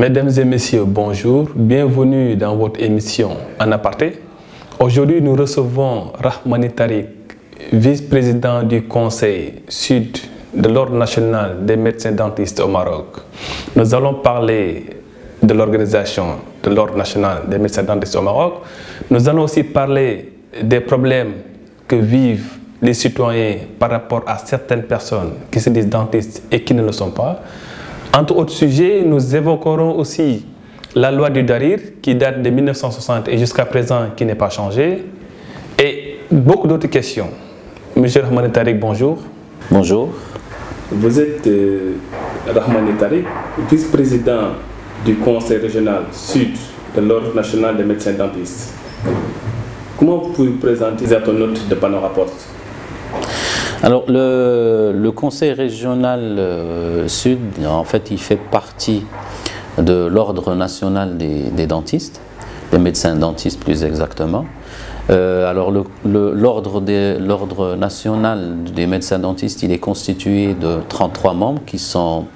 Mesdames et messieurs, bonjour. Bienvenue dans votre émission En Aparté. Aujourd'hui, nous recevons Rahmani Tariq, vice-président du Conseil Sud de l'Ordre national des médecins dentistes au Maroc. Nous allons parler de l'organisation de l'Ordre national des médecins dentistes au Maroc. Nous allons aussi parler des problèmes que vivent les citoyens par rapport à certaines personnes qui se disent dentistes et qui ne le sont pas. Entre autres sujets, nous évoquerons aussi la loi du Darir qui date de 1960 et jusqu'à présent qui n'est pas changée et beaucoup d'autres questions. Monsieur Rahmani Tariq, bonjour. Bonjour. Vous êtes Rahmani Tariq, vice-président du Conseil régional Sud de l'Ordre national des médecins dentistes. Comment vous pouvez vous présenter les internautes de Panora Post? Alors le Conseil régional Sud, en fait, il fait partie de l'Ordre national des dentistes, des médecins dentistes plus exactement. Alors l'Ordre national des médecins dentistes, il est constitué de 33 membres qui sont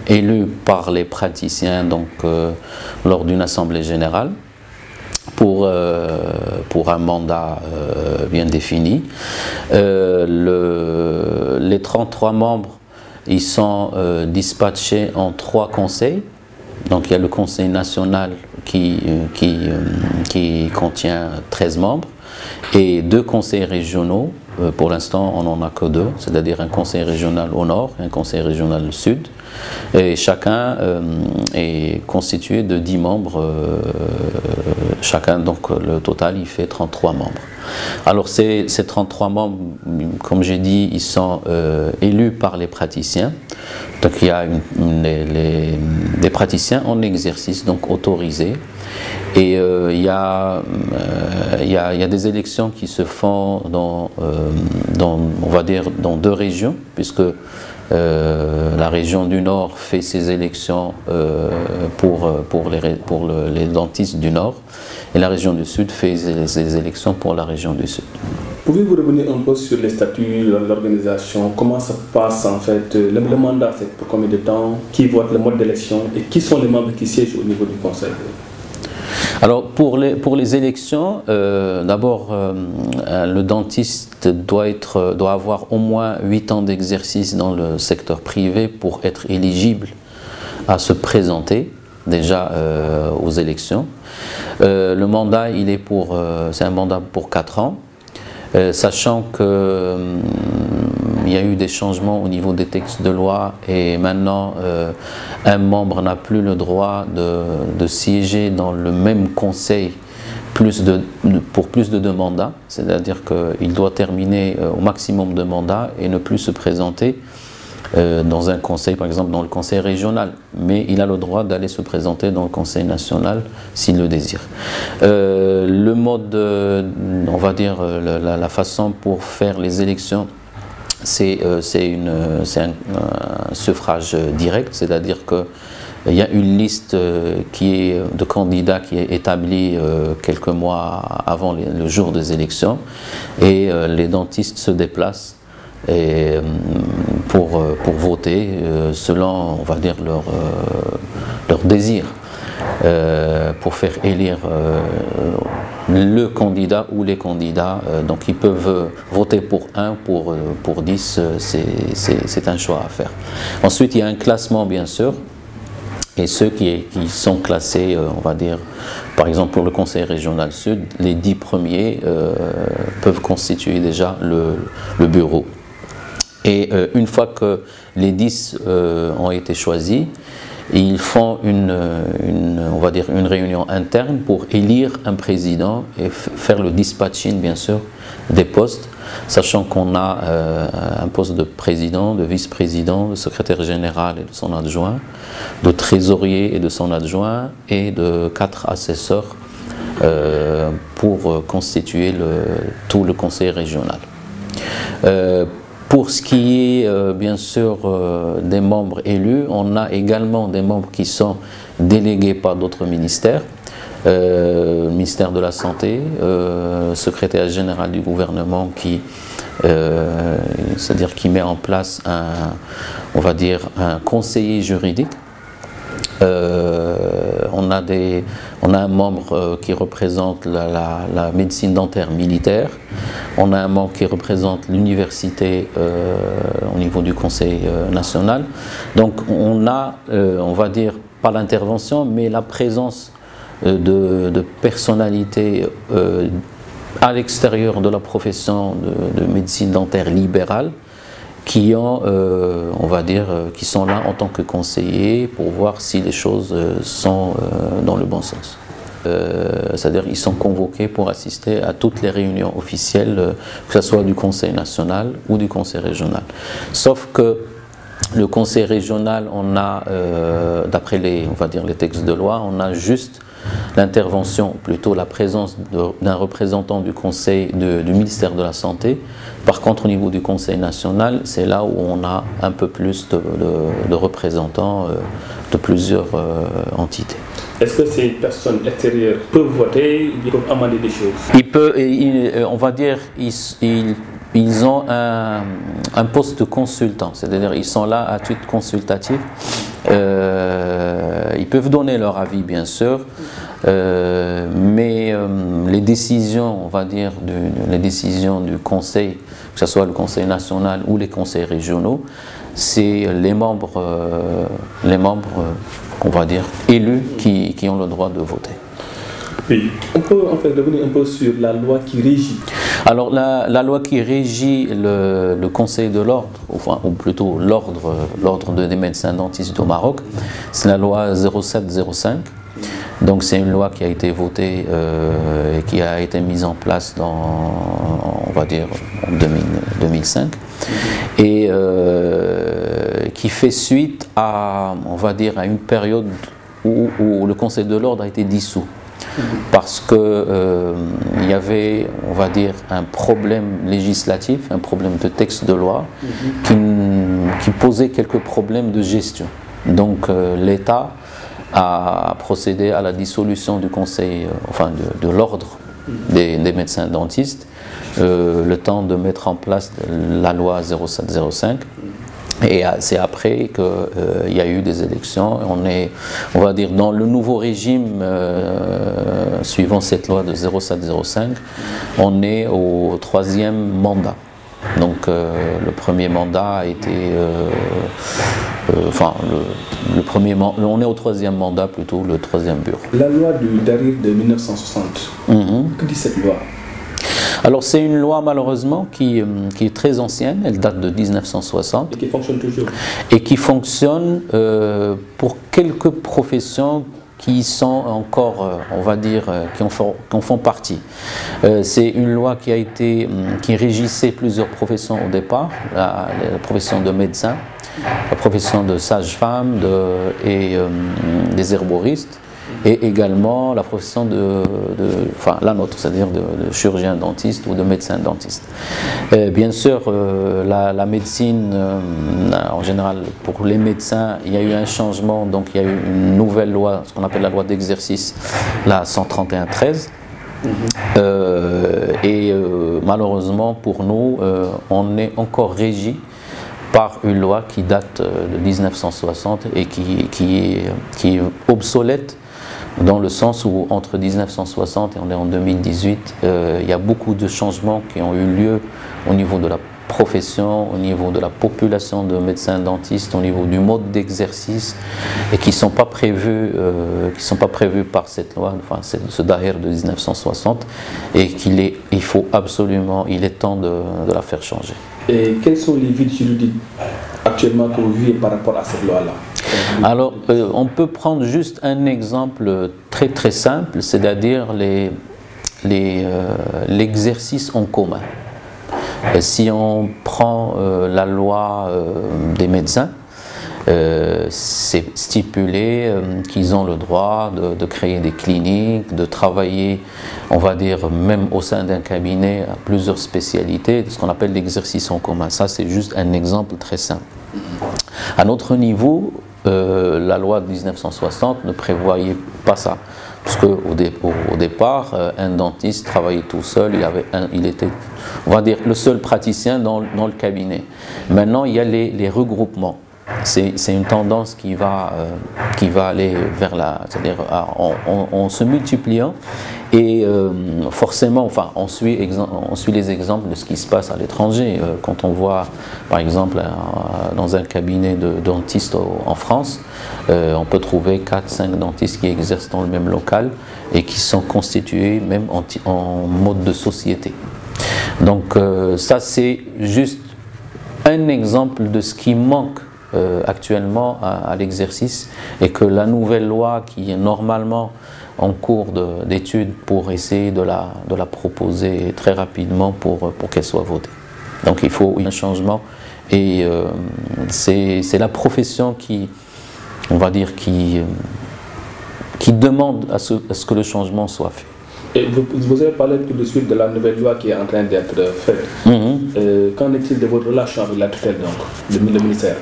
élus par les praticiens donc, lors d'une assemblée générale. Pour un mandat bien défini. Les 33 membres, ils sont dispatchés en 3 conseils. Donc il y a le conseil national qui contient 13 membres et 2 conseils régionaux. Pour l'instant, on n'en a que 2, c'est-à-dire un conseil régional au nord et un conseil régional au sud. Et chacun est constitué de 10 membres, chacun, donc le total, il fait 33 membres. Alors ces 33 membres, comme j'ai dit, ils sont élus par les praticiens. Donc il y a des praticiens en exercice, donc autorisés. Et il y a des élections qui se font on va dire, dans 2 régions, puisque la région du Nord fait ses élections pour les dentistes du Nord et la région du Sud fait ses élections pour la région du Sud. Pouvez-vous revenir un peu sur les statuts, l'organisation, comment ça passe en fait, le mandat c'est pour combien de temps, qui vote le mode d'élection et qui sont les membres qui siègent au niveau du Conseil? Alors pour les élections, d'abord le dentiste doit avoir au moins 8 ans d'exercice dans le secteur privé pour être éligible à se présenter déjà aux élections. Le mandat, c'est un mandat pour 4 ans, sachant que il y a eu des changements au niveau des textes de loi et maintenant un membre n'a plus le droit de siéger dans le même conseil pour plus de 2 mandats, c'est-à-dire qu'il doit terminer au maximum de mandats et ne plus se présenter dans un conseil, par exemple dans le conseil régional, mais il a le droit d'aller se présenter dans le conseil national s'il le désire. Le mode, on va dire, la façon pour faire les élections, c'est un suffrage direct, c'est-à-dire qu'il y a une liste de candidats qui est établie quelques mois avant le jour des élections et les dentistes se déplacent pour voter selon, on va dire, leur désir. Pour faire élire le candidat ou les candidats. Donc ils peuvent voter pour 1, pour 10, c'est un choix à faire. Ensuite, il y a un classement, bien sûr, et ceux qui sont classés, on va dire, par exemple pour le Conseil régional Sud, les 10 premiers peuvent constituer déjà le bureau. Et une fois que les 10 ont été choisis, ils font on va dire une réunion interne pour élire un président et faire le dispatching, bien sûr, des postes, sachant qu'on a un poste de président, de vice-président, de secrétaire général et de son adjoint, de trésorier et de son adjoint, et de 4 assesseurs pour constituer tout le conseil régional. Pour ce qui est bien sûr des membres élus, on a également des membres qui sont délégués par d'autres ministères, le ministère de la Santé, secrétaire général du gouvernement c'est-à-dire qui met en place on va dire un conseiller juridique on a un membre qui représente la médecine dentaire militaire, on a un membre qui représente l'université au niveau du Conseil national. Donc on a, on va dire, pas l'intervention, mais la présence de personnalités à l'extérieur de la profession de médecine dentaire libérale, qui ont, on va dire, qui sont là en tant que conseillers pour voir si les choses sont dans le bon sens. C'est-à-dire qu'ils sont convoqués pour assister à toutes les réunions officielles, que ce soit du Conseil national ou du Conseil régional. Sauf que le Conseil régional, on a, d'après les, on va dire, les textes de loi, on a juste l'intervention, plutôt la présence d'un représentant du Conseil du ministère de la Santé. Par contre, au niveau du Conseil national, c'est là où on a un peu plus de représentants de plusieurs entités. Est-ce que ces personnes extérieures peuvent voter, ils peuvent amender des choses? On va dire, ils ont un poste de consultant, c'est-à-dire ils sont là à titre consultatif. Ils peuvent donner leur avis, bien sûr, mais les décisions, on va dire, les décisions du Conseil, que ce soit le Conseil national ou les conseils régionaux, c'est les membres, on va dire, élus qui ont le droit de voter. Oui, on peut en fait revenir un peu sur la loi qui régit. Alors la loi qui régit le Conseil de l'ordre, enfin, ou plutôt l'ordre des médecins dentistes au Maroc, c'est la loi 0705. Donc c'est une loi qui a été votée et qui a été mise en place on va dire, en 2005 et qui fait suite à, on va dire, à une période où le Conseil de l'ordre a été dissous. Parce que il y avait, on va dire, un problème législatif, un problème de texte de loi qui posait quelques problèmes de gestion. Donc l'État a procédé à la dissolution du Conseil, enfin de l'ordre des médecins dentistes, le temps de mettre en place la loi 0705. Et c'est après qu'il y a eu des élections. On est, on va dire, dans le nouveau régime suivant cette loi de 0705, on est au 3e mandat. Donc le premier mandat a été, enfin on est au 3e mandat plutôt, le 3e bureau. La loi du Darir de 1960, que dit cette loi? Alors c'est une loi malheureusement qui est très ancienne, elle date de 1960. Et qui fonctionne toujours. Et qui fonctionne pour quelques professions qui sont encore, on va dire, qui en font partie. C'est une loi qui régissait plusieurs professions au départ, la profession de médecin, la profession de sage-femme et des herboristes, et également la profession enfin la nôtre, c'est-à-dire de chirurgien dentiste ou de médecin dentiste. Bien sûr, la médecine, en général, pour les médecins, il y a eu un changement, donc il y a eu une nouvelle loi, ce qu'on appelle la loi d'exercice, la 131-13. Malheureusement pour nous, on est encore régi par une loi qui date de 1960 et qui est obsolète, dans le sens où entre 1960 et on est en 2018, il y a beaucoup de changements qui ont eu lieu au niveau de la profession, au niveau de la population de médecins dentistes, au niveau du mode d'exercice, et qui ne sont pas prévus par cette loi, enfin ce Darir de 1960, et il faut absolument, il est temps de la faire changer. Et quels sont les vides juridiques actuellement que vous vivez par rapport à cette loi-là? Alors, on peut prendre juste un exemple très très simple, c'est-à-dire l'exercice en commun. Si on prend la loi des médecins, c'est stipulé qu'ils ont le droit de créer des cliniques, de travailler, on va dire, même au sein d'un cabinet, à plusieurs spécialités, ce qu'on appelle l'exercice en commun. Ça, c'est juste un exemple très simple. À notre niveau, la loi de 1960 ne prévoyait pas ça. Parce qu'au départ, un dentiste travaillait tout seul, il était, on va dire, le seul praticien dans le cabinet. Maintenant, il y a les regroupements. c'est une tendance qui va aller vers c'est-à-dire en se multipliant et forcément, enfin, on suit les exemples de ce qui se passe à l'étranger. Quand on voit, par exemple, dans un cabinet de dentistes en France, on peut trouver 4-5 dentistes qui exercent dans le même local et qui sont constitués même en mode de société. Donc ça, c'est juste un exemple de ce qui manque actuellement à l'exercice, et que la nouvelle loi qui est normalement en cours d'étude pour essayer de la proposer très rapidement pour qu'elle soit votée. Donc il faut un changement, et c'est la profession qui, on va dire, qui demande à ce que le changement soit fait. Et vous avez parlé tout de suite de la nouvelle loi qui est en train d'être faite. Qu'en est-il de votre relation avec la tutelle, donc, le ministère?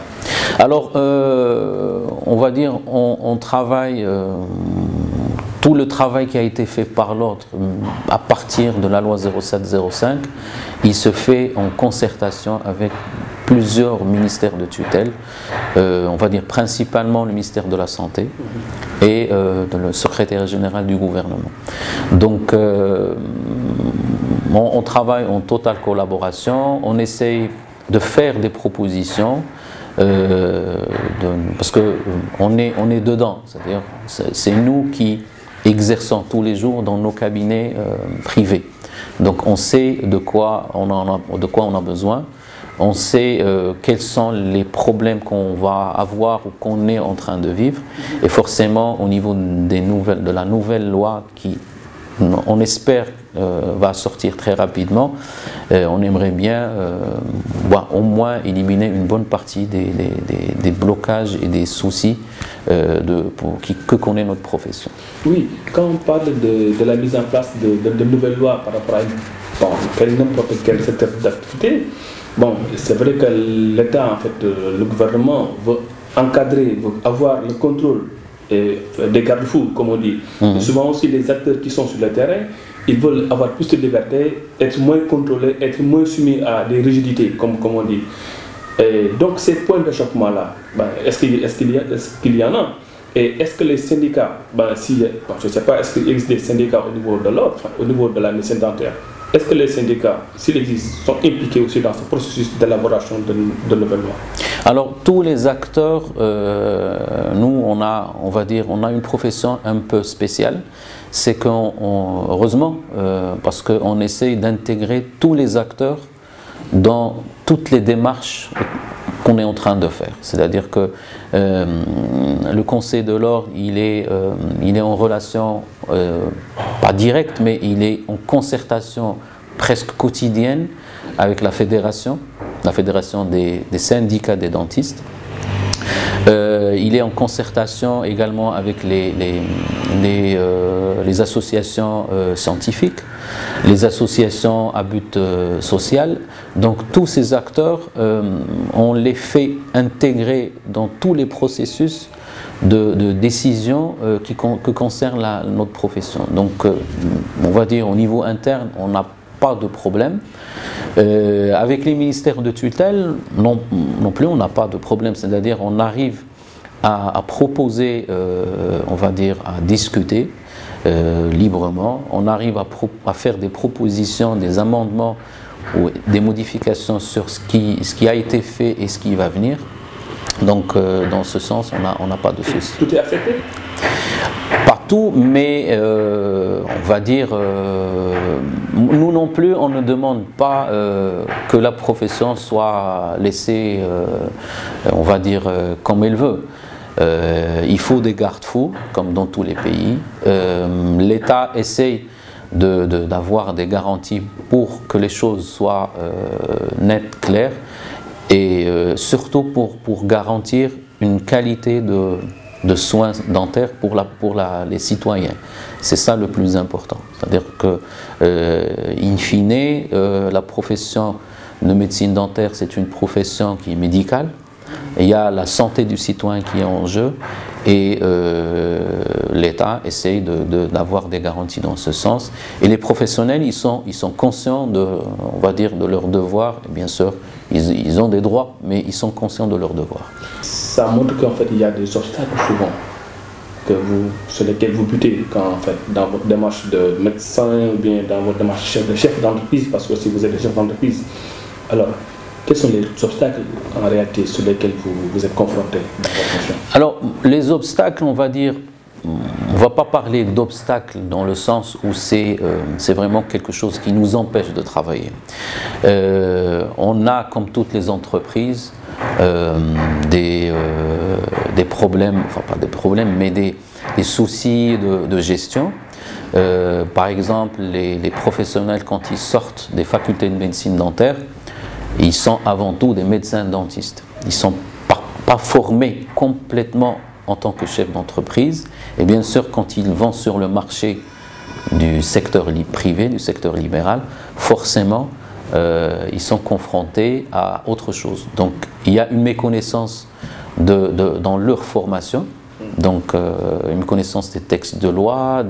Alors, on va dire, on travaille, tout le travail qui a été fait par l'ordre à partir de la loi 07-05, il se fait en concertation avec plusieurs ministères de tutelle, on va dire principalement le ministère de la Santé et le secrétaire général du gouvernement. Donc on travaille en totale collaboration, on essaye de faire des propositions, parce qu'on est dedans, c'est-à-dire c'est nous qui exerçons tous les jours dans nos cabinets privés. Donc on sait de quoi on a besoin. On sait quels sont les problèmes qu'on va avoir ou qu'on est en train de vivre. Et forcément, au niveau de la nouvelle loi qui, on espère, va sortir très rapidement, on aimerait bien au moins éliminer une bonne partie des blocages et des soucis que connaît notre profession. Oui, quand on parle de la mise en place de nouvelles lois par rapport à n'importe quel secteur d'activité, bon, c'est vrai que l'État, en fait, le gouvernement veut encadrer, veut avoir le contrôle des garde-fous, comme on dit. Souvent aussi, les acteurs qui sont sur le terrain, ils veulent avoir plus de liberté, être moins contrôlés, être moins soumis à des rigidités, comme on dit. Et donc, ces points d'achoppement-là, est-ce qu'il y en a? Et est-ce que les syndicats, je ne sais pas, est-ce qu'il existe des syndicats au niveau de l'ordre, au niveau de la médecine dentaire? Est-ce que les syndicats, s'ils existent, sont impliqués aussi dans ce processus d'élaboration de nouvelles lois? Alors, tous les acteurs, nous, on a une profession un peu spéciale. C'est heureusement, parce qu'on essaye d'intégrer tous les acteurs dans toutes les démarches qu'on est en train de faire. C'est-à-dire que le Conseil de l'ordre, il est en relation, pas directe, mais il est en concertation presque quotidienne avec la fédération des syndicats des dentistes. Il est en concertation également avec les associations scientifiques, les associations à but social. Donc tous ces acteurs, on les fait intégrer dans tous les processus de décision que concerne notre profession. Donc on va dire au niveau interne, on n'a pas de problème. Avec les ministères de tutelle, non plus, on n'a pas de problème. C'est-à-dire on arrive à proposer, on va dire, à discuter librement. On arrive à faire des propositions, des amendements ou des modifications sur ce qui a été fait et ce qui va venir. Donc dans ce sens, on n'a pas de souci. Tout est accepté? Partout, mais on va dire, nous non plus, on ne demande pas que la profession soit laissée, on va dire, comme elle veut. Il faut des garde-fous, comme dans tous les pays. L'État essaye d'avoir des garanties pour que les choses soient nettes, claires, et surtout pour garantir une qualité de soins dentaires pour les citoyens. C'est ça le plus important. C'est-à-dire que, in fine, la profession de médecine dentaire, c'est une profession qui est médicale. Il y a la santé du citoyen qui est en jeu, et l'État essaye d'avoir des garanties dans ce sens. Et les professionnels, ils sont conscients on va dire, de leurs devoirs. Et bien sûr, ils ont des droits, mais ils sont conscients de leurs devoirs. Ça montre qu'en fait, il y a des obstacles souvent sur lesquels vous butez en fait, dans votre démarche de médecin ou bien dans votre démarche de chef d'entreprise, parce que si vous êtes le chef d'entreprise, alors quels sont les obstacles en réalité sur lesquels vous êtes confronté dans votre fonction? Alors, les obstacles, on va dire, on ne va pas parler d'obstacles dans le sens où c'est vraiment quelque chose qui nous empêche de travailler. On a, comme toutes les entreprises, des problèmes, enfin pas des problèmes, mais des soucis de gestion. Par exemple, les professionnels, quand ils sortent des facultés de médecine dentaire, ils sont avant tout des médecins dentistes. Ils ne sont pas formés complètement en tant que chef d'entreprise. Et bien sûr, quand ils vont sur le marché du secteur privé, du secteur libéral, forcément, ils sont confrontés à autre chose. Donc, il y a une méconnaissance dans leur formation. Donc, une connaissance des textes de loi,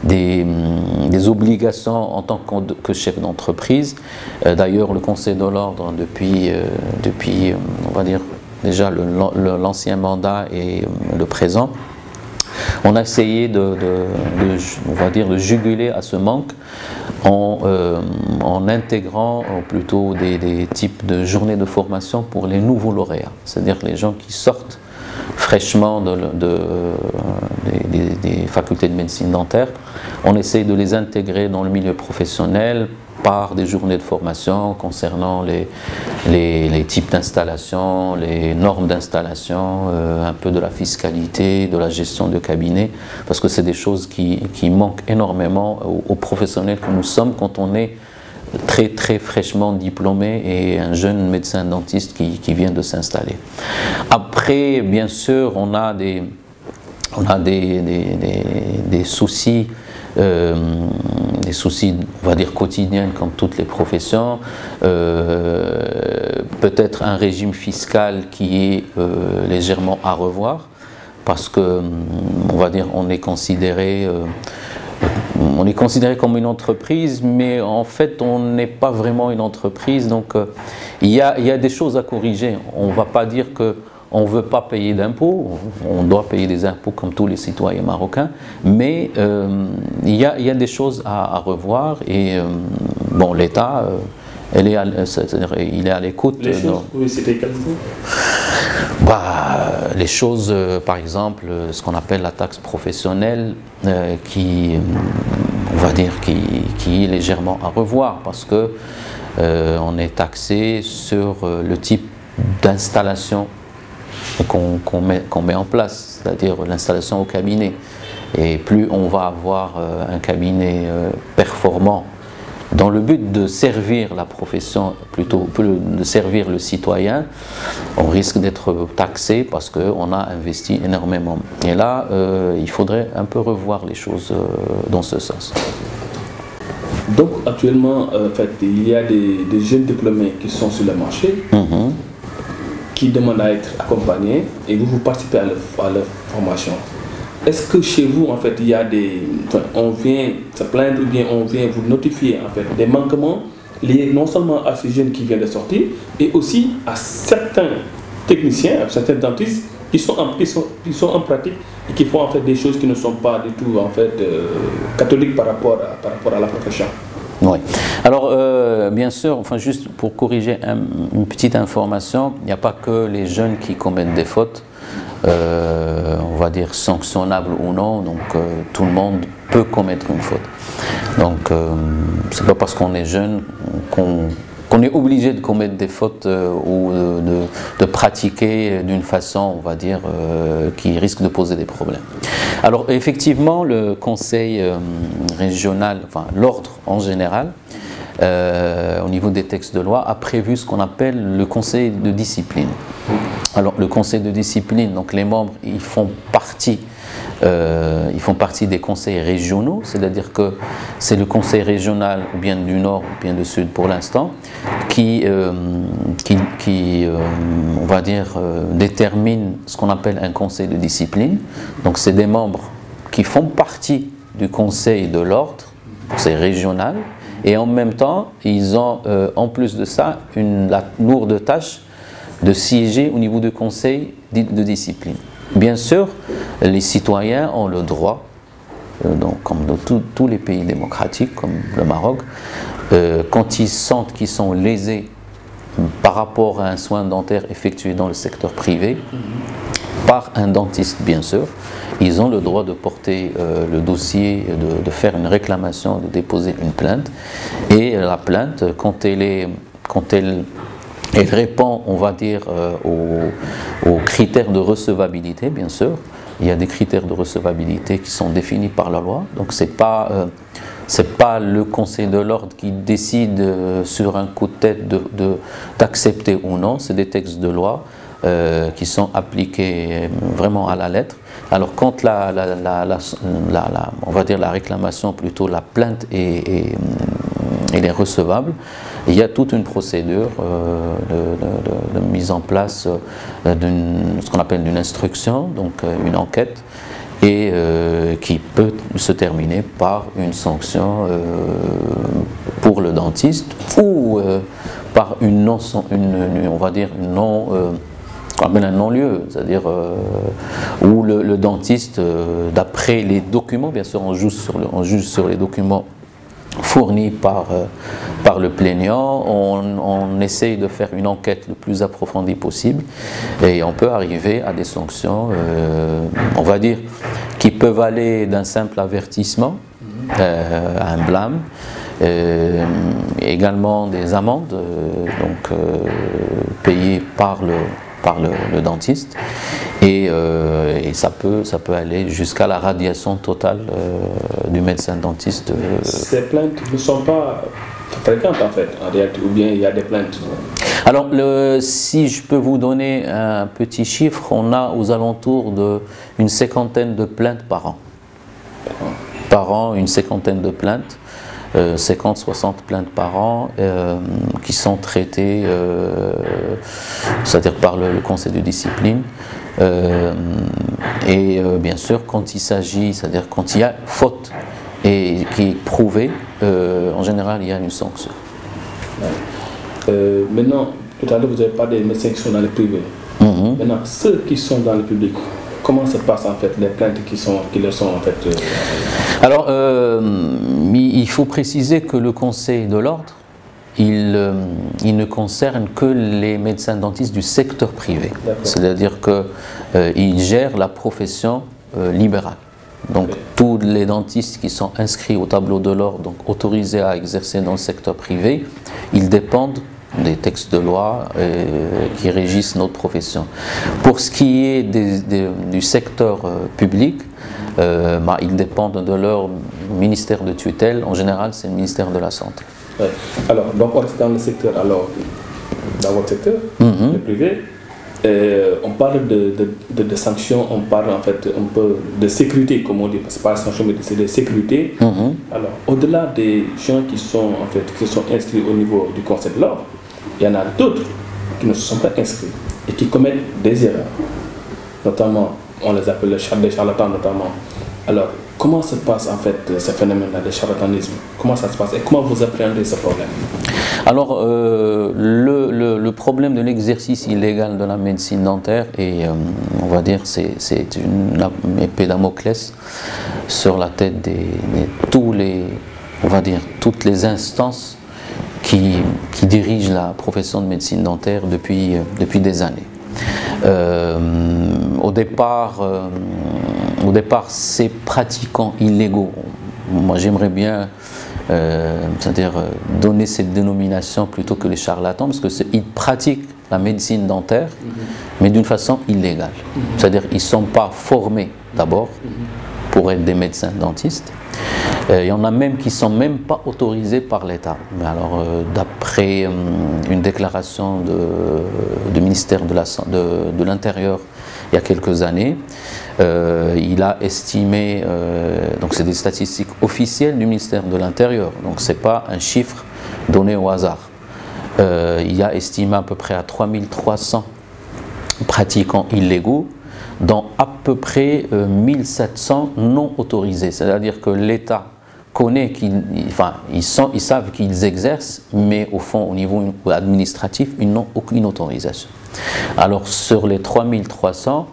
des obligations en tant que chef d'entreprise. D'ailleurs, le Conseil de l'Ordre, depuis, on va dire, déjà l'ancien mandat et le présent, on a essayé on va dire, de juguler à ce manque en intégrant plutôt des types de journées de formation pour les nouveaux lauréats, c'est-à-dire les gens qui sortent fraîchement des facultés de médecine dentaire. On essaye de les intégrer dans le milieu professionnel par des journées de formation concernant les types d'installation, les normes d'installation, un peu de la fiscalité, de la gestion de cabinet, parce que c'est des choses qui manquent énormément aux professionnels que nous sommes quand on est très très fraîchement diplômé et un jeune médecin dentiste qui vient de s'installer. Après, bien sûr, on a des soucis, on va dire quotidiens comme toutes les professions, peut-être un régime fiscal qui est légèrement à revoir, parce que, on va dire, on est considéré comme une entreprise, mais en fait on n'est pas vraiment une entreprise, donc il y a des choses à corriger. On ne va pas dire qu'on ne veut pas payer d'impôts, on doit payer des impôts comme tous les citoyens marocains, mais il y a des choses à revoir, et bon, l'État, il est à l'écoute. Les choses, oui, c'était quelles fois? Les choses, par exemple, ce qu'on appelle la taxe professionnelle, on va dire, qui est légèrement à revoir, parce que on est taxé sur le type d'installation qu'on met en place, c'est-à-dire l'installation au cabinet. Et plus on va avoir un cabinet performant, dans le but de servir la profession, plutôt de servir le citoyen, on risque d'être taxé parce qu'on a investi énormément. Et là, il faudrait un peu revoir les choses dans ce sens. Donc actuellement, en fait, il y a des jeunes diplômés qui sont sur le marché, qui demandent à être accompagnés, et vous participez à leur formation. Est-ce que chez vous, en fait, il y a on vient se plaindre ou bien on vient vous notifier en fait des manquements liés non seulement à ces jeunes qui viennent de sortir, et aussi à certains techniciens, à certains dentistes qui sont en pratique et qui font en fait des choses qui ne sont pas du tout en fait catholiques par rapport à la profession? Oui. Alors, bien sûr, enfin, juste pour corriger une petite information, il n'y a pas que les jeunes qui commettent des fautes. On va dire sanctionnable ou non, donc tout le monde peut commettre une faute. Donc c'est pas parce qu'on est jeune qu'on est obligé de commettre des fautes ou de pratiquer d'une façon, on va dire, qui risque de poser des problèmes. Alors effectivement, le conseil régional, enfin l'ordre en général, au niveau des textes de loi, a prévu ce qu'on appelle le conseil de discipline. Alors le conseil de discipline, donc les membres, ils font partie ils font partie des conseils régionaux, c'est-à-dire que c'est le conseil régional, ou bien du Nord, ou bien du Sud pour l'instant, qui on va dire, détermine ce qu'on appelle un conseil de discipline. Donc c'est des membres qui font partie du conseil de l'ordre, c'est régional, et en même temps, ils ont, en plus de ça, la lourde tâche de siéger au niveau du conseil de discipline. Bien sûr, les citoyens ont le droit, donc, comme dans tous les pays démocratiques, comme le Maroc, quand ils sentent qu'ils sont lésés par rapport à un soin dentaire effectué dans le secteur privé, par un dentiste bien sûr, ils ont le droit de porter le dossier, de faire une réclamation, de déposer une plainte. Et la plainte, quand elle répond, on va dire, aux critères de recevabilité, bien sûr. Il y a des critères de recevabilité qui sont définis par la loi. Donc c'est pas le Conseil de l'ordre qui décide sur un coup de tête d'accepter ou non. C'est des textes de loi qui sont appliqués vraiment à la lettre. Alors quand on va dire la réclamation, plutôt la plainte est recevable, il y a toute une procédure de mise en place ce qu'on appelle une instruction, donc une enquête, et qui peut se terminer par une sanction pour le dentiste ou par on va dire un non-lieu, c'est-à-dire où le dentiste, d'après les documents, bien sûr on juge sur les documents fournis par le plaignant, on essaye de faire une enquête le plus approfondie possible et on peut arriver à des sanctions, on va dire, qui peuvent aller d'un simple avertissement à un blâme, également des amendes payées par le dentiste, et ça peut aller jusqu'à la radiation totale du médecin dentiste. Ces plaintes ne sont pas fréquentes en fait, en réalité, ou bien il y a des plaintes? Alors, si je peux vous donner un petit chiffre, on a aux alentours d'une cinquantaine de plaintes par an. Par an, une cinquantaine de plaintes. 50-60 plaintes par an qui sont traitées, c'est-à-dire par le conseil de discipline. Bien sûr, quand il s'agit, c'est-à-dire quand il y a faute et qui est prouvée, en général, il y a une sanction. Maintenant, tout à l'heure, vous avez parlé des médecins qui sont dans le privé. Maintenant, ceux qui sont dans le public, comment se passent en fait les plaintes qui leur sont en fait Alors, il faut préciser que le Conseil de l'ordre, il ne concerne que les médecins dentistes du secteur privé. C'est-à-dire qu'il gère la profession libérale. Donc, tous les dentistes qui sont inscrits au tableau de l'ordre, donc autorisés à exercer dans le secteur privé, ils dépendent des textes de loi qui régissent notre profession. Pour ce qui est du secteur public, ils dépendent de leur ministère de tutelle. En général, c'est le ministère de la Santé. Ouais. Alors, donc on reste dans le secteur, alors, dans votre secteur, le privé, on parle de sanctions, on parle en fait un peu de sécurité, comme on dit, parce que pas de sanctions, mais c'est de sécurité. Alors, au-delà des gens qui se sont inscrits au niveau du Conseil de l'ordre, il y en a d'autres qui ne se sont pas inscrits et qui commettent des erreurs. Notamment, on les appelle des charlatans notamment. Alors, comment se passe en fait ce phénomène-là de charlatanisme? Comment ça se passe et comment vous appréhendez ce problème? Alors, le problème de l'exercice illégal de la médecine dentaire, et on va dire c'est une épée de Damoclès sur la tête de toutes les instances qui dirigent la profession de médecine dentaire depuis des années. Au départ, ces pratiquants illégaux, moi j'aimerais bien c'est-à-dire donner cette dénomination plutôt que les charlatans, parce qu'ils pratiquent la médecine dentaire, mais d'une façon illégale. C'est-à-dire qu'ils ne sont pas formés d'abord pour être des médecins dentistes. Il y en a même qui ne sont même pas autorisés par l'État. Mais alors, d'après une déclaration du ministère de l'Intérieur il y a quelques années. Il a estimé, donc c'est des statistiques officielles du ministère de l'Intérieur, donc ce n'est pas un chiffre donné au hasard. Il a estimé à peu près à 3300 pratiquants illégaux, dont à peu près 1700 non autorisés. C'est-à-dire que l'État connaît ils savent qu'ils exercent, mais au fond, au niveau administratif, ils n'ont aucune autorisation. Alors sur les 3300,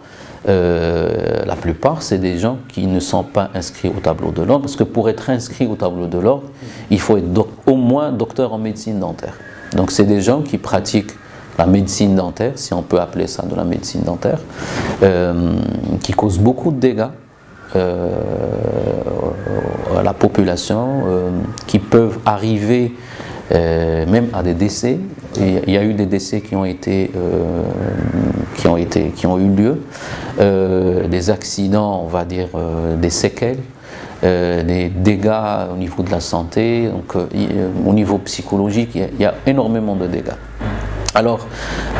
la plupart, c'est des gens qui ne sont pas inscrits au tableau de l'ordre, parce que pour être inscrit au tableau de l'ordre, il faut être au moins docteur en médecine dentaire. Donc c'est des gens qui pratiquent la médecine dentaire, si on peut appeler ça de la médecine dentaire, qui cause beaucoup de dégâts à la population, qui peuvent arriver même à des décès. Il y a eu des décès qui ont eu lieu, des accidents, on va dire, des séquelles, des dégâts au niveau de la santé, donc au niveau psychologique, il y a énormément de dégâts. Alors,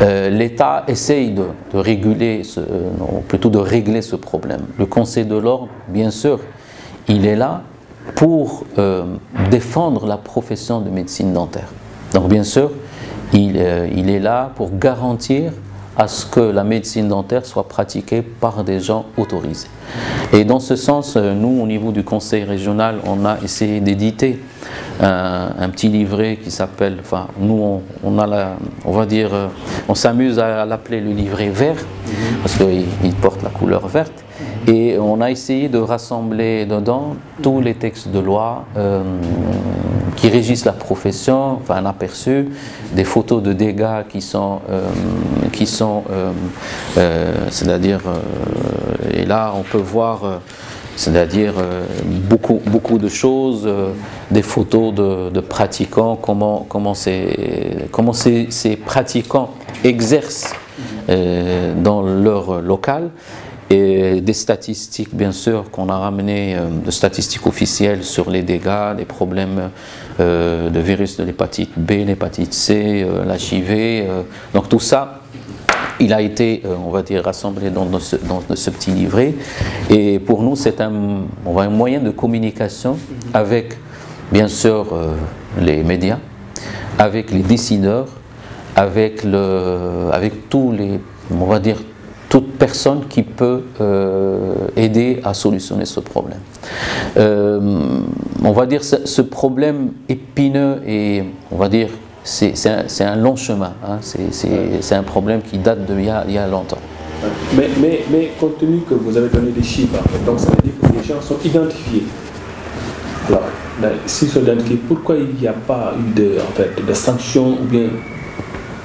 l'État essaye de régler ce problème. Le Conseil de l'ordre, bien sûr, il est là pour défendre la profession de médecine dentaire. Donc, bien sûr, il est là pour garantir à ce que la médecine dentaire soit pratiquée par des gens autorisés. Et dans ce sens, nous, au niveau du Conseil régional, on a essayé d'éditer un petit livret qui s'appelle, enfin, nous, on va dire, on s'amuse à l'appeler le livret vert, parce qu'il porte la couleur verte. Et on a essayé de rassembler dedans tous les textes de loi qui régissent la profession, enfin un aperçu, des photos de dégâts c'est-à-dire, et là on peut voir, c'est-à-dire beaucoup de choses, des photos de pratiquants, comment ces pratiquants exercent dans leur local. Et des statistiques, bien sûr, qu'on a ramenées, de statistiques officielles sur les dégâts, les problèmes de virus de l'hépatite B, l'hépatite C, l'HIV. Donc tout ça, il a été, on va dire, rassemblé dans ce petit livret. Et pour nous, c'est un moyen de communication avec, bien sûr, les médias, avec les décideurs, avec tous les, on va dire, toute personne qui peut aider à solutionner ce problème. On va dire ce problème épineux et on va dire c'est un long chemin, hein. C'est un problème qui date d'il y a longtemps. Mais compte tenu que vous avez donné des chiffres, en fait, donc ça veut dire que les gens sont identifiés. Alors, s'ils sont identifiés, pourquoi il n'y a pas eu de sanctions ou bien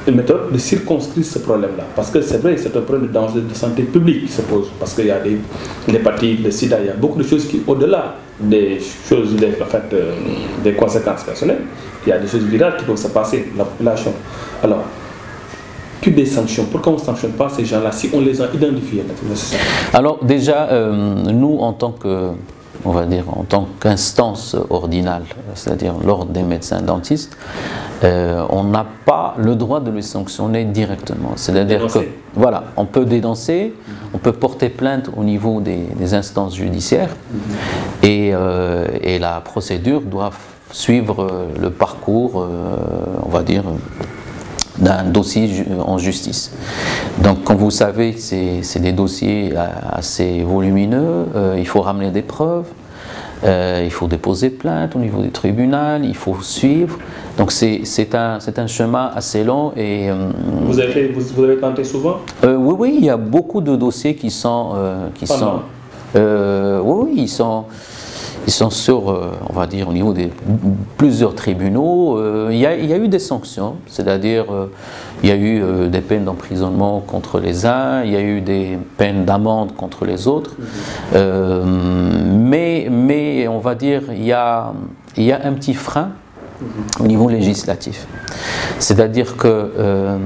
une méthode de circonscrire ce problème-là? Parce que c'est vrai, c'est un problème de danger de santé publique qui se pose, parce qu'il y a l'hépatite, le sida, il y a beaucoup de choses qui, au-delà des choses, des conséquences personnelles, il y a des choses virales qui peuvent se passer, la population. Alors, que des sanctions, pourquoi on ne sanctionne pas ces gens-là si on les a identifiés? Alors déjà, nous en tant que, on va dire, en tant qu'instance ordinale, c'est-à-dire l'ordre des médecins dentistes, on n'a pas le droit de les sanctionner directement. C'est-à-dire que, voilà, on peut dénoncer, on peut porter plainte au niveau des instances judiciaires, et la procédure doit suivre le parcours, on va dire, d'un dossier en justice. Donc, comme vous savez, c'est des dossiers assez volumineux, il faut ramener des preuves, il faut déposer plainte au niveau du tribunal, il faut suivre. Donc, c'est un chemin assez long. Et, vous avez tenté souvent? Oui, il y a beaucoup de dossiers qui sont... oui, ils sont sur, on va dire, au niveau de plusieurs tribunaux. Il y a eu des sanctions, c'est-à-dire il y a eu des peines d'emprisonnement contre les uns, il y a eu des peines d'amende contre les autres. Mais on va dire, il y a un petit frein au niveau législatif. C'est-à-dire que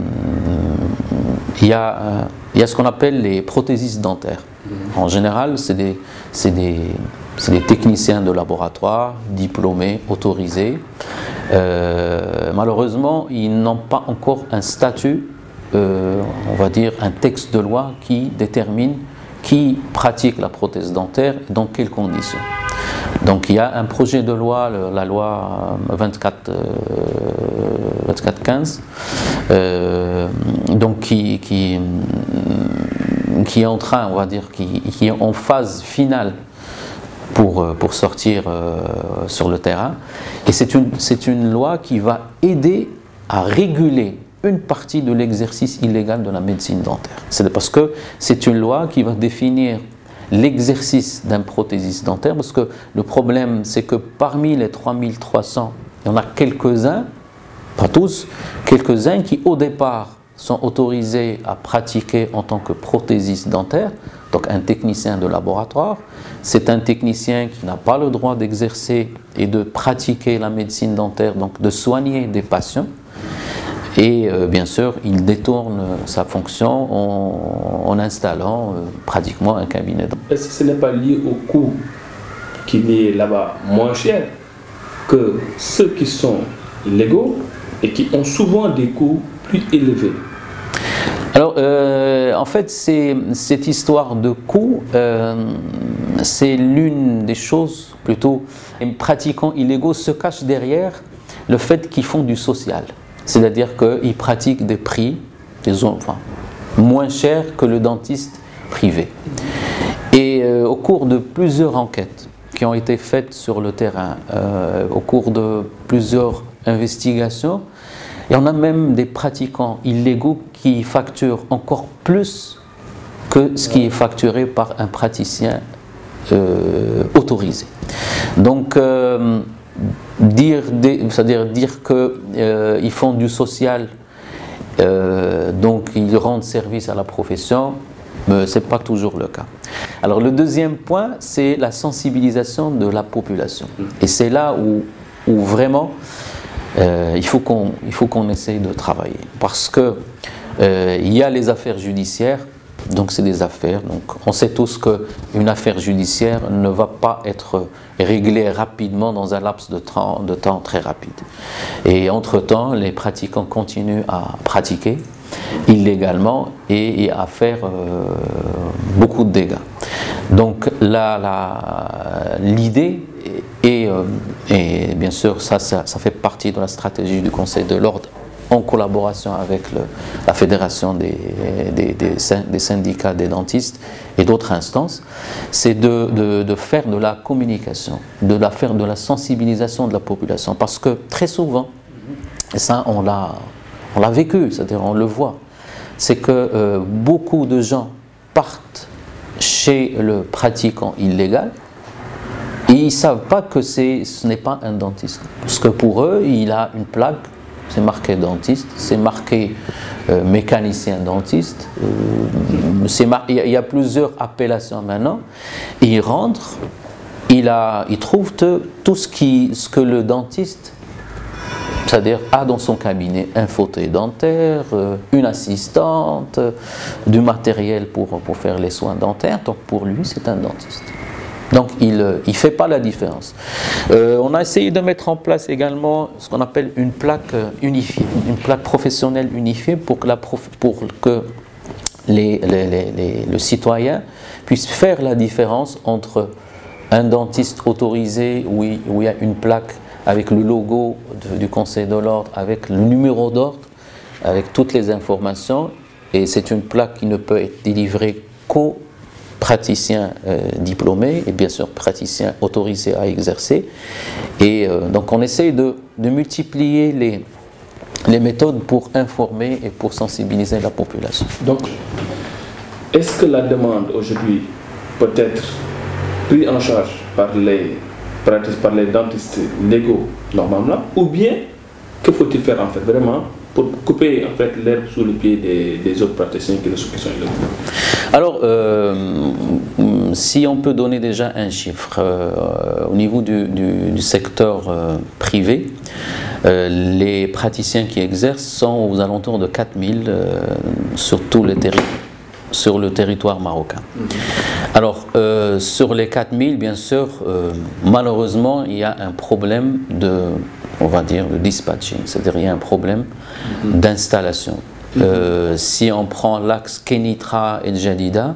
il y a ce qu'on appelle les prothésistes dentaires. En général, c'est des techniciens de laboratoire, diplômés, autorisés. Malheureusement, ils n'ont pas encore un statut on va dire, un texte de loi qui détermine qui pratique la prothèse dentaire et dans quelles conditions. Donc il y a un projet de loi, la loi 2415, donc qui est en train, on va dire, qui est en phase finale pour sortir sur le terrain. Et c'est une loi qui va aider à réguler une partie de l'exercice illégal de la médecine dentaire. C'est parce que c'est une loi qui va définir l'exercice d'un prothésiste dentaire, parce que le problème, c'est que parmi les 3300, il y en a quelques-uns, pas tous, quelques-uns qui au départ sont autorisés à pratiquer en tant que prothésiste dentaire, donc un technicien de laboratoire. C'est un technicien qui n'a pas le droit d'exercer et de pratiquer la médecine dentaire, donc de soigner des patients. Et bien sûr, il détourne sa fonction en installant pratiquement un cabinet. Est-ce que ce n'est pas lié au coût qui est là-bas moins cher que ceux qui sont légaux et qui ont souvent des coûts plus élevés? Alors, en fait, cette histoire de coût, c'est l'une des choses, plutôt, les pratiquants illégaux se cachent derrière le fait qu'ils font du social. C'est-à-dire qu'ils pratiquent des prix, moins chers que le dentiste privé. Et au cours de plusieurs enquêtes qui ont été faites sur le terrain, au cours de plusieurs investigations, il y en a même des pratiquants illégaux qui facturent encore plus que ce qui est facturé par un praticien autorisé. Donc, c'est-à-dire dire qu'ils font du social, donc ils rendent service à la profession, ce n'est pas toujours le cas. Alors le deuxième point, c'est la sensibilisation de la population. Et c'est là où vraiment il faut qu'on essaye de travailler. Parce que il y a les affaires judiciaires. Donc c'est des affaires, donc on sait tous qu'une affaire judiciaire ne va pas être réglée rapidement dans un laps de temps très rapide. Et entre-temps, les pratiquants continuent à pratiquer illégalement et à faire beaucoup de dégâts. Donc l'idée, et bien sûr ça fait partie de la stratégie du Conseil de l'Ordre, en collaboration avec la Fédération des syndicats des dentistes et d'autres instances, c'est de faire de la communication, de la sensibilisation de la population. Parce que très souvent, et ça on l'a vécu, c'est-à-dire on le voit, c'est que beaucoup de gens partent chez le pratiquant illégal et ils ne savent pas que ce n'est pas un dentiste. Parce que pour eux, il a une plaque, c'est marqué dentiste, c'est marqué mécanicien dentiste, il y a plusieurs appellations maintenant. Il rentre, il trouve tout ce que le dentiste, c'est-à-dire a dans son cabinet un fauteuil dentaire, une assistante, du matériel pour faire les soins dentaires. Donc pour lui, c'est un dentiste. Donc il ne fait pas la différence. On a essayé de mettre en place également ce qu'on appelle une plaque unifiée, une plaque professionnelle unifiée pour que le citoyen puisse faire la différence entre un dentiste autorisé où il y a une plaque avec le logo du Conseil de l'Ordre, avec le numéro d'ordre, avec toutes les informations, et c'est une plaque qui ne peut être délivrée qu'aux praticiens diplômés et bien sûr praticiens autorisés à exercer. Et donc on essaye de multiplier les méthodes pour informer et pour sensibiliser la population. Donc, est-ce que la demande aujourd'hui peut être prise en charge par les dentistes légaux normalement, ou bien que faut-il faire en fait vraiment pour couper en fait l'herbe sous le pied des autres praticiens qui sont illégaux? Alors, si on peut donner déjà un chiffre, au niveau du secteur privé, les praticiens qui exercent sont aux alentours de 4000 sur le territoire marocain. Alors, sur les 4000, bien sûr, malheureusement, il y a un problème de dispatching, c'est-à-dire il y a un problème d'installation. Si on prend l'axe Kenitra et Jadida,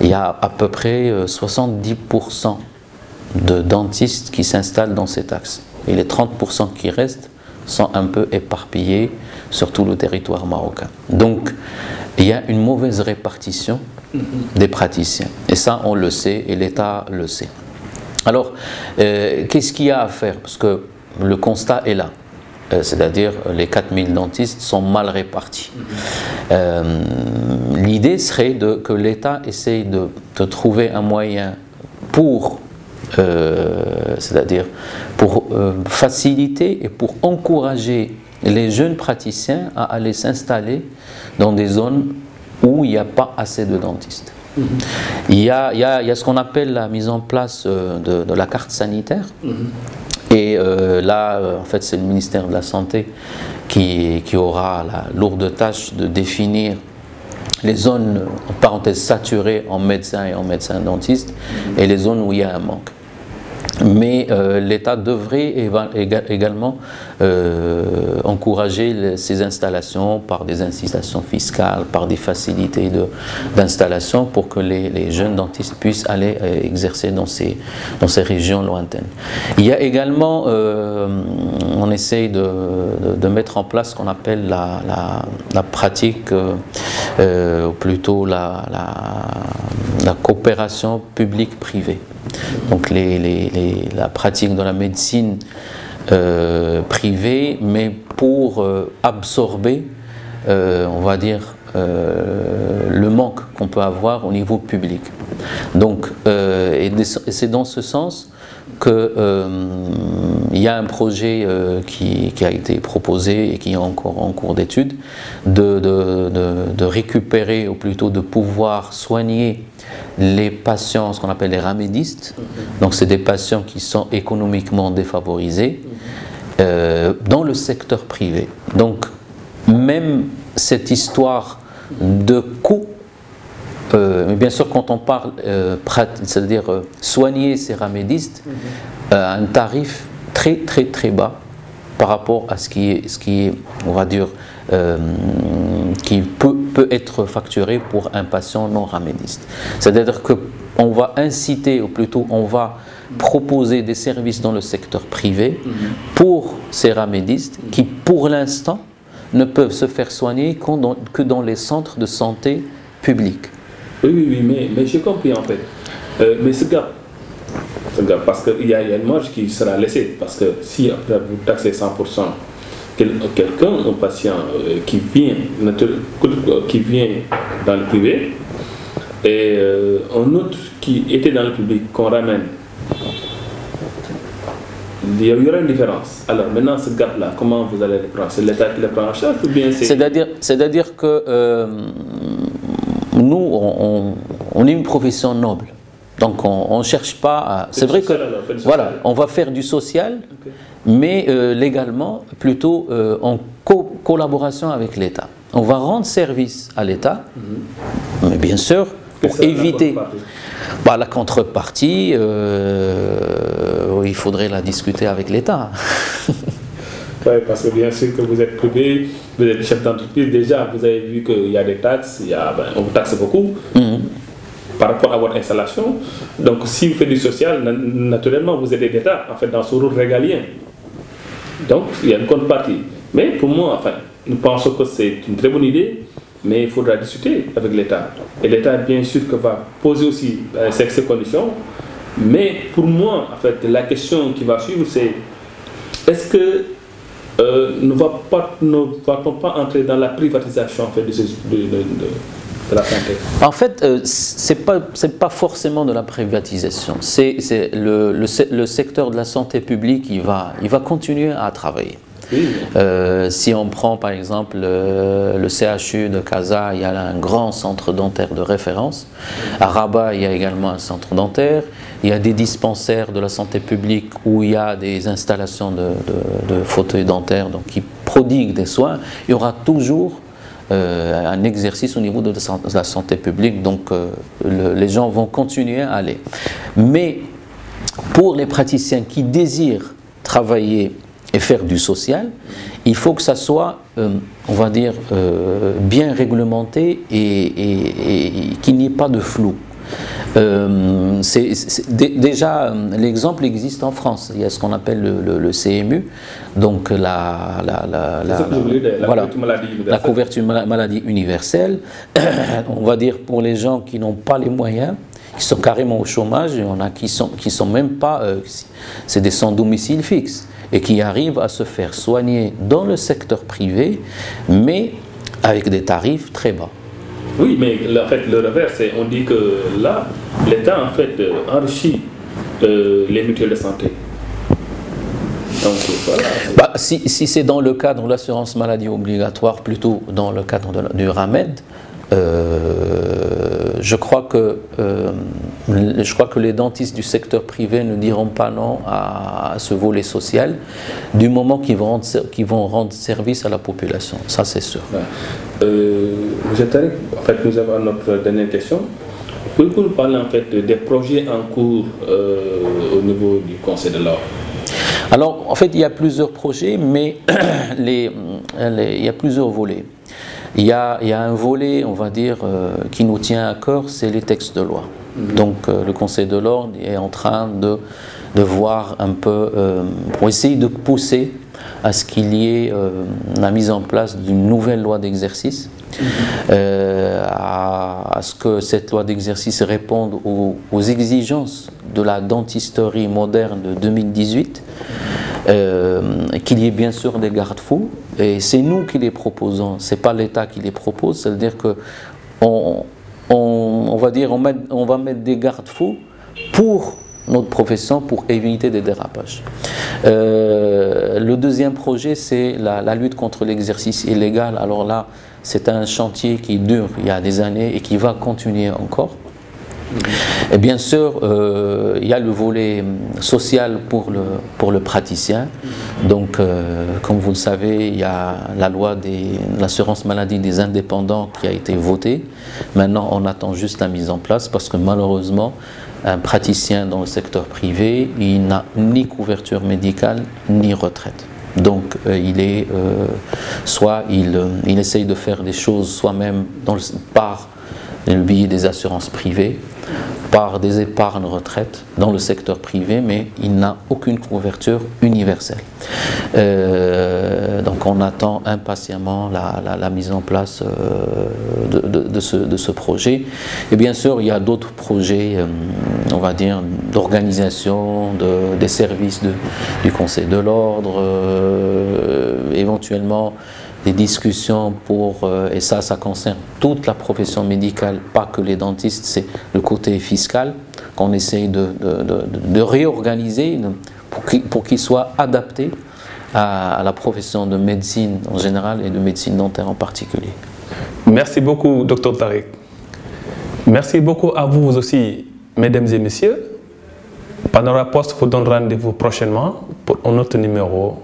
il y a à peu près 70% de dentistes qui s'installent dans cet axe. Et les 30% qui restent sont un peu éparpillés sur tout le territoire marocain. Donc, il y a une mauvaise répartition des praticiens. Et ça, on le sait, et l'État le sait. Alors, qu'est-ce qu'il y a à faire? Parce que le constat est là. C'est-à-dire les 4000 dentistes sont mal répartis. L'idée serait que l'État essaye de trouver un moyen pour, c'est-à-dire pour faciliter et pour encourager les jeunes praticiens à aller s'installer dans des zones où il n'y a pas assez de dentistes. Il y a ce qu'on appelle la mise en place de la carte sanitaire. Et là, en fait, c'est le ministère de la Santé qui aura la lourde tâche de définir les zones, en parenthèse, saturées en médecins et en médecins dentistes, et les zones où il y a un manque. Mais l'État devrait également encourager ces installations par des incitations fiscales, par des facilités d'installation pour que les jeunes dentistes puissent aller exercer dans ces régions lointaines. Il y a également, on essaye de mettre en place ce qu'on appelle la pratique, ou plutôt la coopération publique-privée. Donc la pratique de la médecine privée, mais pour absorber, on va dire, le manque qu'on peut avoir au niveau public. Donc, et c'est dans ce sens qu'il y a un projet qui a été proposé et qui est encore en cours d'étude de récupérer, ou plutôt de pouvoir soigner les patients, ce qu'on appelle les ramédistes. Donc c'est des patients qui sont économiquement défavorisés dans le secteur privé. Donc même cette histoire de coût, mais bien sûr quand on parle, c'est-à-dire soigner ces ramédistes à un tarif très bas par rapport à ce qui est, on va dire, qui peut être facturé pour un patient non ramédiste. C'est-à-dire qu'on va inciter, ou plutôt on va proposer des services dans le secteur privé pour ces ramédistes qui, pour l'instant, ne peuvent se faire soigner que dans les centres de santé publics. Oui, mais j'ai compris en fait. Mais ce gap, parce qu'il y a une marge qui sera laissée, parce que si après vous taxez 100%, quelqu'un, un patient qui vient dans le privé, et un autre qui était dans le public, qu'on ramène, il y aura une différence. Alors maintenant, ce gap-là, comment vous allez le prendre? C'est l'État qui le prend en charge ou bien c'est... C'est-à-dire que nous, on est une profession noble. Donc on ne cherche pas à... C'est vrai que, voilà, on va faire du social, mais légalement, plutôt en collaboration avec l'État. On va rendre service à l'État, mais bien sûr, pour éviter... La contrepartie, il faudrait la discuter avec l'État. Oui, parce que bien sûr que vous êtes privé, vous êtes chef d'entreprise, déjà vous avez vu qu'il y a des taxes, on vous taxe beaucoup par rapport à votre installation. Donc si vous faites du social, naturellement vous aidez l'État en fait, dans ce rôle régalien. Donc il y a une contrepartie. Mais pour moi, enfin, nous pensons que c'est une très bonne idée, mais il faudra discuter avec l'État. Et l'État, bien sûr, que va poser aussi ces conditions. Mais pour moi, en fait, la question qui va suivre, c'est est-ce que ne va-t-on pas entrer dans la privatisation en fait, de la santé? En fait, c'est pas forcément de la privatisation. C'est le secteur de la santé publique, il va continuer à travailler. Oui. Si on prend par exemple le CHU de Casa, il y a un grand centre dentaire de référence. À Rabat, il y a également un centre dentaire. Il y a des dispensaires de la santé publique où il y a des installations de fauteuils dentaires donc, qui prodiguent des soins. Il y aura toujours un exercice au niveau de la santé publique, donc les gens vont continuer à aller. Mais pour les praticiens qui désirent travailler et faire du social, il faut que ça soit, on va dire, bien réglementé et qu'il n'y ait pas de flou. Déjà, l'exemple existe en France. Il y a ce qu'on appelle le CMU, donc la couverture maladie universelle. On va dire pour les gens qui n'ont pas les moyens, qui sont carrément au chômage, il y en a qui sont même pas, c'est des sans domicile fixe et qui arrivent à se faire soigner dans le secteur privé, mais avec des tarifs très bas. Oui, mais en fait, le revers, c'est on dit que là, l'État en fait enrichit les mutuelles de santé. Donc voilà. Si c'est dans le cadre de l'assurance maladie obligatoire, plutôt dans le cadre du RAMED, je crois que les dentistes du secteur privé ne diront pas non à ce volet social, du moment qu'ils vont rendre service à la population. Ça, c'est sûr. Monsieur Tariq, en fait, nous avons notre dernière question. Pouvez-vous nous parler en fait des projets en cours au niveau du Conseil de l'Ordre? Alors, en fait, il y a plusieurs projets, mais il y a plusieurs volets. Il y a un volet, on va dire, qui nous tient à cœur, c'est les textes de loi. Donc, le Conseil de l'Ordre est en train de voir un peu, pour essayer de pousser à ce qu'il y ait la mise en place d'une nouvelle loi d'exercice, à ce que cette loi d'exercice réponde aux exigences de la dentisterie moderne de 2018, qu'il y ait bien sûr des garde-fous, et c'est nous qui les proposons, c'est pas l'État qui les propose, c'est-à-dire que on va mettre des garde-fous pour notre profession pour éviter des dérapages. Le deuxième projet, c'est la lutte contre l'exercice illégal. Alors là, c'est un chantier qui dure il y a des années et qui va continuer encore. Et bien sûr, il y a le volet social pour le praticien. Donc, comme vous le savez, il y a la loi de l'assurance maladie des indépendants qui a été votée. Maintenant, on attend juste la mise en place parce que malheureusement, un praticien dans le secteur privé, il n'a ni couverture médicale ni retraite. Donc soit il essaye de faire des choses soi-même par le biais des assurances privées, par des épargnes retraite dans le secteur privé, mais il n'a aucune couverture universelle. Donc on attend impatiemment la mise en place de ce projet. Et bien sûr, il y a d'autres projets, on va dire, d'organisation des services du Conseil de l'Ordre, éventuellement des discussions et ça concerne toute la profession médicale, pas que les dentistes, c'est le côté fiscal qu'on essaye de réorganiser pour qu'il soit adapté à la profession de médecine en général et de médecine dentaire en particulier. Merci beaucoup, Dr Tariq. Merci beaucoup à vous aussi, mesdames et messieurs. Panorama Post vous donne rendez-vous prochainement pour un autre numéro